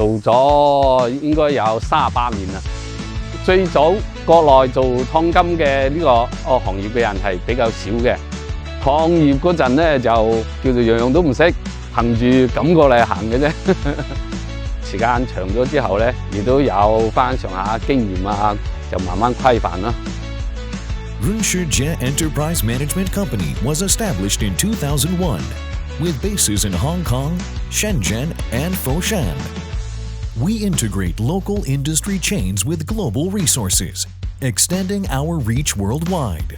做咗應該有38年啦。最早國內做燙金嘅呢個行業嘅人係比較少嘅。創業嗰陣咧就叫做樣樣都唔識，憑住感覺嚟行嘅啫。時間長咗之後咧，亦都有翻上下經驗啊，就慢慢規範啦。Runshijie Enterprise Management Company was established in 2001, with bases in Hong Kong, Shenzhen, and Foshan. We integrate local industry chains with global resources, extending our reach worldwide.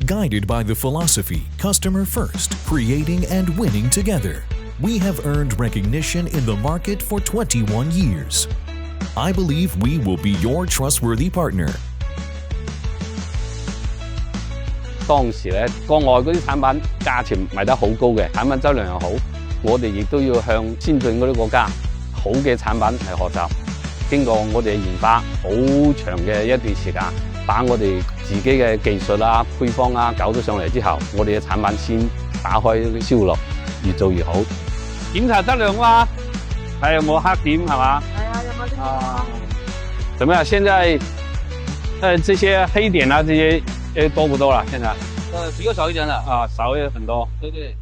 Guided by the philosophy customer first, creating and winning together, we have earned recognition in the market for 21 years. I believe we will be your trustworthy partner. 當時咧，國外嗰啲產品價錢賣得好高嘅，產品質量又好，我哋亦都要向先進嗰啲國家好嘅產品嚟學習。經過我哋嘅研發好長嘅一段時間，把我哋自己嘅技術啊、配方啊搞咗上嚟之後，我哋嘅產品先打開銷路，越做越好。檢查質量嘛，睇有冇黑點係嘛？係啊，有冇啲啊？怎麼樣？現在這些黑點啊，這些多不多了？現在比較少一點了啊，少也很多。對對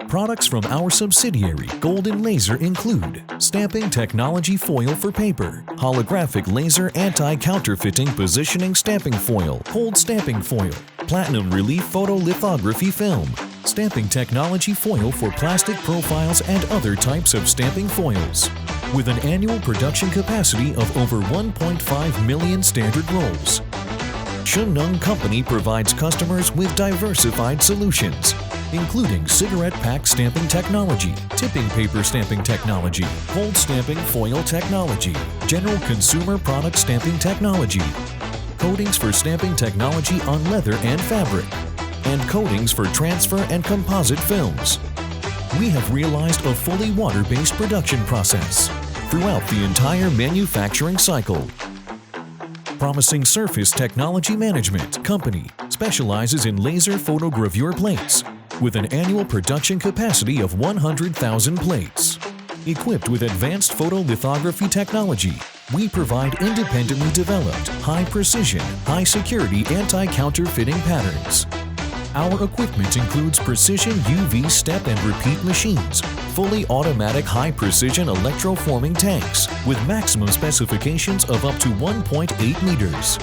，Products from our subsidiary, Golden Laser, include stamping technology foil for paper, holographic laser anti-counterfeiting positioning stamping foil, cold stamping foil, platinum relief photolithography film, stamping technology foil for plastic profiles and other types of stamping foils. With an annual production capacity of over 1.5 million standard rolls, Shennong Company provides customers with diversified solutions, including cigarette pack stamping technology, tipping paper stamping technology, cold stamping foil technology, general consumer product stamping technology, coatings for stamping technology on leather and fabric, and coatings for transfer and composite films. We have realized a fully water-based production process throughout the entire manufacturing cycle. Promising Surface Technology Management Company specializes in laser photogravure plates with an annual production capacity of 100,000 plates. Equipped with advanced photolithography technology, we provide independently developed, high-precision, high-security anti-counterfeiting patterns. Our equipment includes precision UV step and repeat machines, fully automatic high-precision electroforming tanks with maximum specifications of up to 1.8 meters.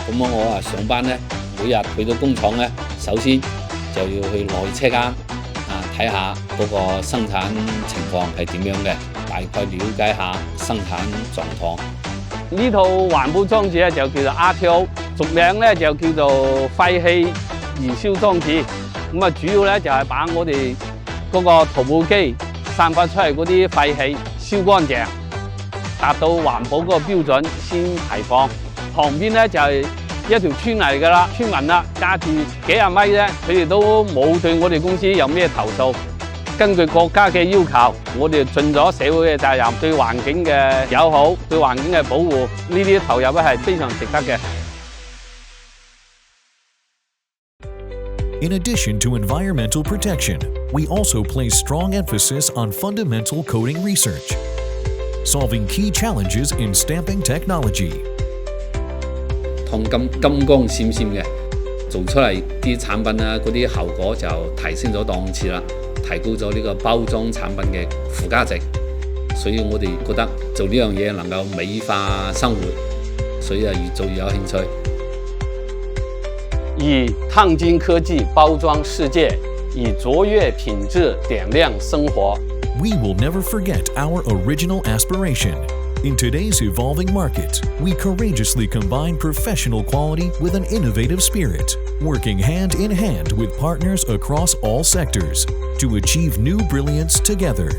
咁我上班咧，每日去到工廠咧，首先就要去內車間睇下嗰個生產情況係點樣嘅，大概了解下生產狀況。呢套環保裝置咧就叫做 RTO， 俗名咧就叫做廢氣燃燒裝置。咁啊，主要咧就係把我哋嗰個淘寶機散發出嚟嗰啲廢氣燒乾淨，達到環保嗰個標準先排放。旁邊咧就係一條村嚟㗎啦，村民啦，揸住幾廿米啫，佢哋都冇對我哋公司有咩投訴。根據國家嘅要求，我哋盡咗社會嘅責任，對環境嘅友好，對環境嘅保護，呢啲投入咧係非常值得嘅。In addition to environmental protection, we also place strong emphasis on fundamental coating research, solving key challenges in stamping technology. 燙金金光閃閃嘅，做出嚟啲產品啊，嗰啲效果就提升咗檔次啦，提高咗呢個包裝產品嘅附加值。所以我哋覺得做呢樣嘢能夠美化生活，所以越做越有興趣。以烫金科技包裝世界，以卓越品质点亮生活。We will never forget our original aspiration. In today's evolving market, we courageously combine professional quality with an innovative spirit, working hand in hand with partners across all sectors to achieve new brilliance together.